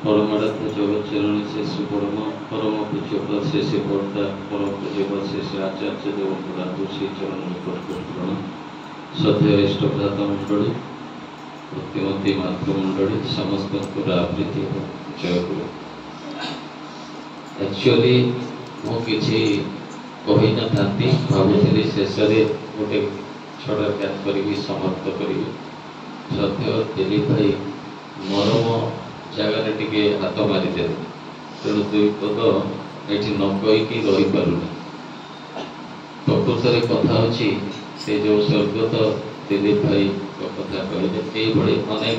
परमानंद जगत चरण से सुपरम परम पूज्य से पर्दा परम पूज्य से आचार्य देवपुरा तुलसी चरण निकट प्रणाम श्रद्धेय इष्ट भ्राता मंडली प्रतिमती मातृमंडली समस्त आवृत्ति जय गुरु। एक्चुअली मु किसी कही न था भावुली शेष गोटे छड़ा ज्ञान करी समाप्त करी श्रद्धेय दिलीप भाई मरम जगह टे हाथ मारिदे तेणु दुई पद ये न कहीकि रही पारुनी। प्रकृत में कथा अच्छी से जो स्वर्गत दिलीप भाई कथा कहले ये अनेक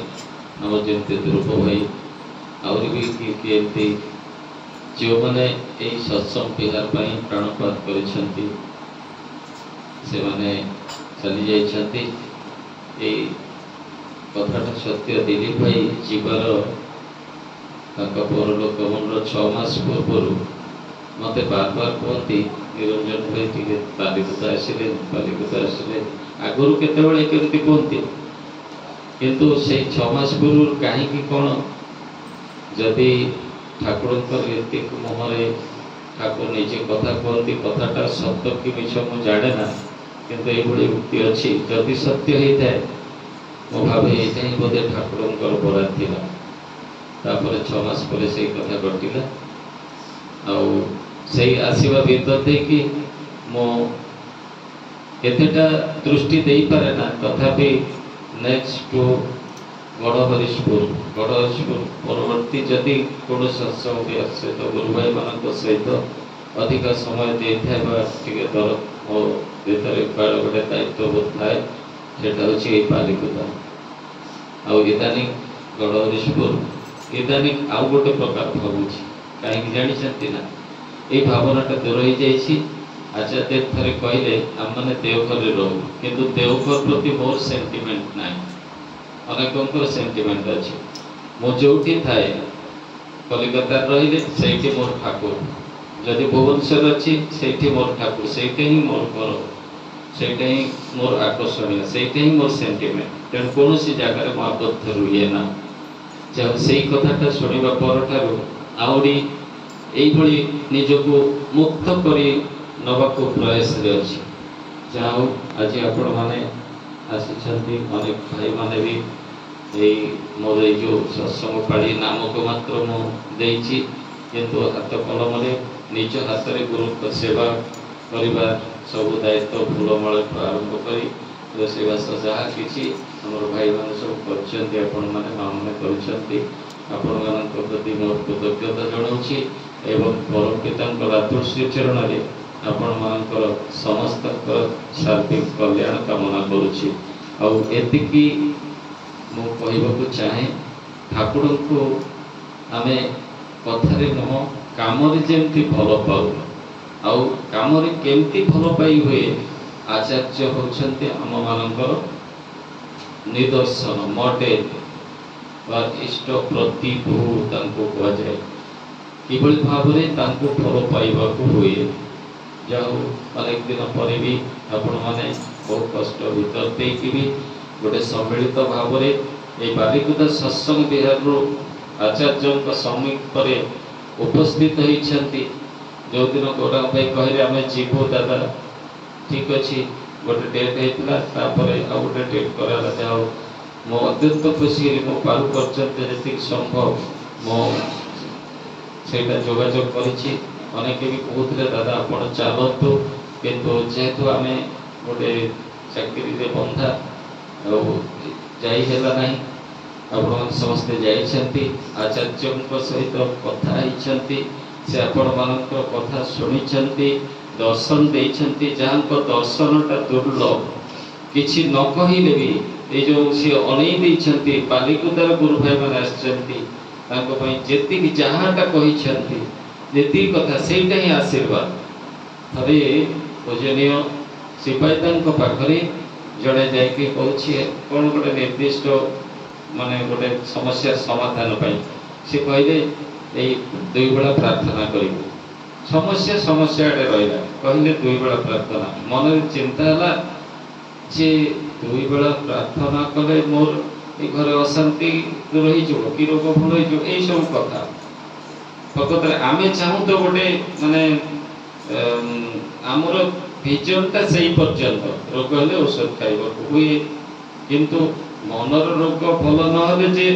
आम जमी ध्रुव भाई आहरी भी किए जो मैंने सत्संग विहार प्राणपात कर चली जाइछन्ति। कथाटा सत्य दिलीप भाई जीवार परलोक गमन 6 मास पूर्व मत बार बार कहती निरंजन भाई टे बालिकता आसिले आगुरी केतबेले केमती कहती किंतु से 6 मास पूर्व कहीं कौन जदि ठाकुर ये मुहरे ठाकुर निजे कथा कहती कथाटा सत्य कि मिछ मु जाने ना किंतु ये उक्ति अच्छी जदि सत्य होता है मो भावे ये बोधे ठाकुर बराद थी। 6 मास पर से कथा घटिला आसवा भीतर देखी मो एतेटा दृष्टि दे पारे ना तथापि नेक्स्ट टू गढ़हरीशपुर परवर्ती जदि कौन सत्संग सहित गुरु भाई मान सहित अधिक समय देते दर मो भीतर गोटे दायित्व बोध थाए सेटा हूँ बालिकुदा आदानी गढ़हरीशपुर इदानिक आउ गोटे प्रकार भावुची कहीं जानी ना ये भावनाटा दूर हो जाइए। आचार्य थे कहले आम मैंने देवघर रहू किंतु देवघर प्रति मोर सेंटिमेंट ना अनेक सेंटिमेंट अच्छे मु जो थाए कलिकता रही से मोर ठाकुर जदि भुवनेश्वर अच्छी से मोर ठाकुर से ही मोर घर से ही मोर आकर्षणीय से ही मोर सेंटिमेंट तेणु कौन जगार मु आबद्ध रुए ना जब से कथाटा शुणा पर आहरी यही निजको मुक्त करी नवाको प्रयास अच्छी जहाँ आज आपण मैंने आसी अनेक भाई माने भी यही मोर जो सत्संग पाड़ी नामक मात्र मुझे किंतु हाथ कलम निज हाथ में गुरु सेवा करवा सब दायित्व फूलमाल आरंभ कर रोषेबास जहाँ कि भाई मैंने सब कर प्रति मोर कृतज्ञता जनाऊँगी एवं परम पिता आदर्श चरण में आपण मानकर समस्त सार्थिक कल्याण कामना करुच्ची आतिकी मुझे चाहे ठाकुर को आम कथार नुह कम जमी भल पाऊ आउ कम केमती भल पाई हुए आचार्य होती आम मानकर निदर्शन मॉडेल इष्ट प्रतिभू कहुए किभली भाव में फल पाइबा हुए जाऊ अनेक दिन पर भी आपण मैंने बहुत कष्ट भीतर देकी भी गोटे सम्मिलित भाव में ये बालिकुदा सत्संग विहार आचार्य सम्मुख उपस्थित होती जो दिन गौरा भाई कहले आम जीवु दादा ठीक अच्छे गोटे डेट होता आ गोटे डेट कराला जाओ मो अत्यंत खुशी मो पार कर संभव मो सेटा जोगाजोग करिछि अनेक भी कहते दादा आप चलतु किंतु जेहेतु आम गोटे चाकरी बंधा जाइला ना आप समस्ते जाइछन्ति आचार्य सहित कथा से आपण मानक कथा शुणी दर्शन देइछन्ति जहाँ दर्शनटा दुर्लभ किछि न कहिले भी ये जो सी अनै बालिकुदार गुरु भाई मैंने आसती जहाँटा कही कथा से ही आशीर्वाद थे पूजनीय सिपाही पाखे जड़े जाकि कौन गोटे निर्दिष्ट माने गोटे समस्या समाधान सी कहले यही 2 बेला प्रार्थना कर समस्या समस्या रहा कहले 2 बेला प्रार्थना मन चिंता है जे 2 बेला प्रार्थना कले मोर ए घरे अशांति दूर हो कि रोग भल हो सब कथा प्रकृत आमे चाहू तो गोटे माने आमर विजनटा से पर्यंत रोग हेले औषध खाइबा हुए किंतु मनर रोग भल न जे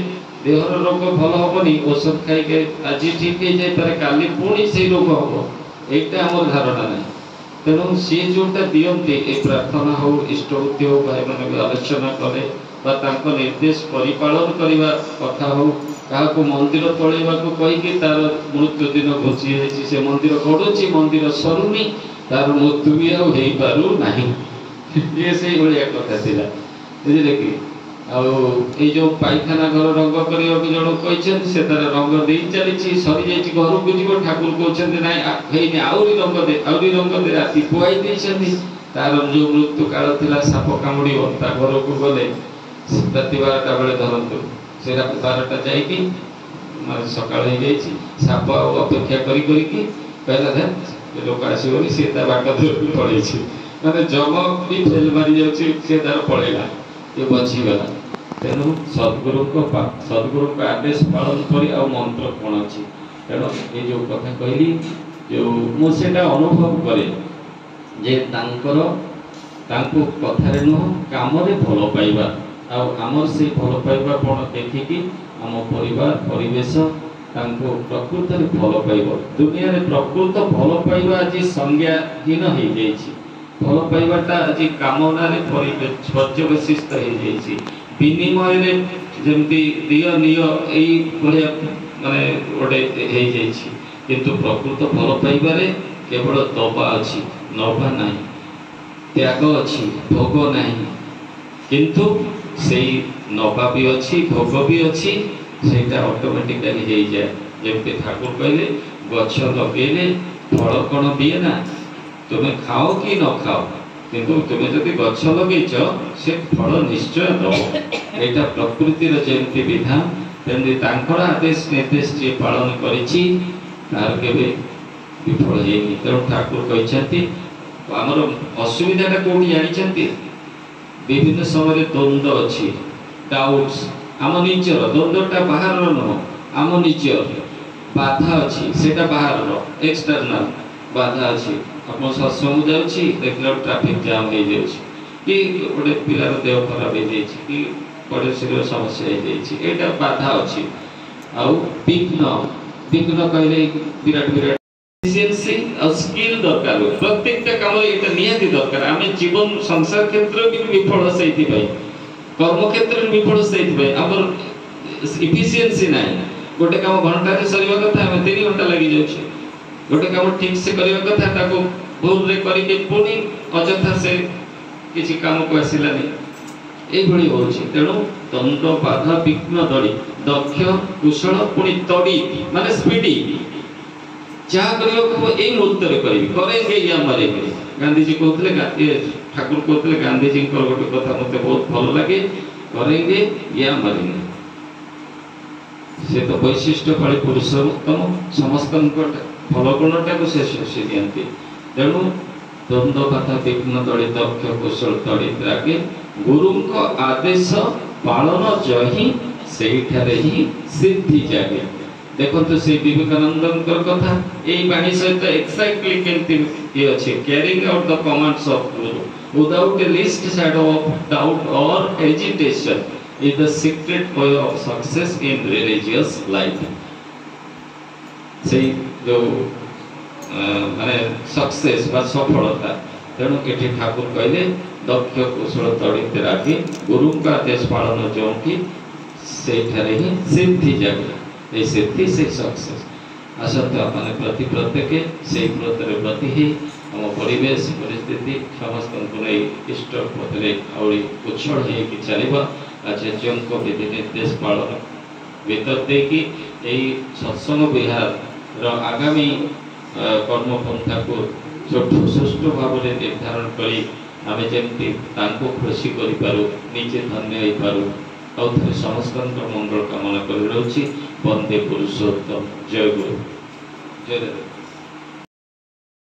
देहर रोग भल हेनी औषध खाइके आज ठीक हो जाए काली पुणी से रोग हम एटा आम धारणा ना तेणु सी जोटा दियंती ए प्रार्थना हो इष्टवृत्ति हो भाई मैंने आलोचना कले निर्देश परिपालन करने कथा हो क्या मंदिर तोड़वा कहीकि तार मृत्यु दिन घोषी से मंदिर गड़ुची मंदिर सरुनी तार मृत्यु भी आरु ना ये से भाया कथा बुझे कि जो पायखाना घर रंग करने जन कहते से तार रंग दे चली सरी जा घर को जीव ठाकुर कहते ना आहरी रंग दे आहरी रंग दे राति खुआई तार जो मृत्यु काल था साप कामुड़ घर को गले राति 12टा बेले धरतु से राति 12टा जा सका साप अपेक्षा कहला लोक आसोनी सी बाट पड़े माने जम भी फेल मारी जाए तार पड़ेगा ये बचीगला तेणु सद्गुरु को आदेश पालन करी आ मंत्र कौन अच्छी तेणु ये जो कथा कहली जो मुझे अनुभव करे जे तांकर तांको कथारे नुह काम भल पाइबा आमर से भल पाइबा कौन देखिकी आम परिवार परिवेश तांको प्रकृत भल पाइब दुनिया रे प्रकृत भल पाइबा आज संज्ञाहीन हो जाइछि भल पाइबाटा आज कामना रे पर्यवसित हो जाइछि विनिमय रे जेमती दिय निय एई भलिया माने ओडे हे जाइछि किंतु प्रकृत भल पाइबारे केवल दबा अछि नभा नाही त्याग अछि भोग नाही किंतु सेई नभा भी अछि भोग भी अछि सेटा ऑटोमेटिकली हे जाय जेमती ठाकुर कहले गछ लगेले फल कोन दिए ना तुमे खाओ कि न खाओ किंतु तुमे जदि गछ लगेच से फल निश्चय दब एटा प्रकृतिर जेमती विधान तेमती तांकर आदेश निर्देश जे पालन करिछि तार केबे विफल हेनी तेणु ठाकुर कहते आमर असुविधाटा कौटी जानी विभिन्न समय द्वंद्व अच्छी डाउट्स आम निजर द्वंद्वटा बाहर नुह आम निजर बाधा अच्छी सेटा बाहर एक्सटर्नाल बाधा अच्छी आप सत्संग जाऊँगी देखला ट्राफिक जाम हो जाए कि गोटे पिलार देह खराब हो जाए कि पड़ोशी समस्या हो जाए यहाँ बाधा अच्छी आउ विघ्न विघ्न कहले विराट विराट एफिशिएंसी और स्किल दरकार प्रत्येकटा काम ये निहाती दरकार आम जीवन संसार क्षेत्र भी विफल से कर्म क्षेत्र में विफल से एफिशिएंसी ना गोटे काम घंटा सरिया कथा आम 3 घंटा लगी जाऊँ गोटे काम ठीक से करवा कथा ताको भूल रे करके पुणी अजथा से किसी काम को आसिलानी ए भली होछि तेणु दंड बाधा विघ्न दड़ी दक्ष कुशल पुणी तड़ी माने स्पीडी जहाँ करियो ए मुहूर्त रे करी करेंगे या मरेंगे गांधी जी कहते ये ठाकुर कहते गांधी जी को गोटे कथा मते बहुत भल लगे करेंगे या मरेंगे से तो वैशिष्ट फल पुरुषोत्तम समस्त फल गुणटा को से दियंती तेणु द्वंद्व बाधा विघ्न दड़ी दक्ष कुशल तड़ी रागे गुरु को आदेश पालन जही सेठारे ही सिद्धि जागे देखो तो से विवेकानंद कथा यही बाणी सहित एक्साक्टली केमती ये अच्छे carrying out the commands of guru without a least shadow of doubt और hesitation is the secret way of success in religious life से जो माने सक्सेस बा सफलता तेणु ये ठाकुर कहले दक्ष कुशल तड़ित राखी गुरु का आदेश पालन जो सेठारे ही सिद्धि जागे ये सिद्धि से सक्सेस आसत माने प्रति प्रत्येक से व्रतर प्रति ही हम परिवेश परिस्थिति समस्त इष्ट पदरे आउरी उछल हो चलवा आचार्यों को विधि निर्देश पालन भीतर देकी सत्संग विहार आगामी कर्मपंथा को सुष्ठु भाव में निर्धारण करी आम जमी खुशी करूँ निजे धन्य हो पारू आउ थे समस्त मंगल कामना कर वंदे पुरुषोत्तम जय गुरु जय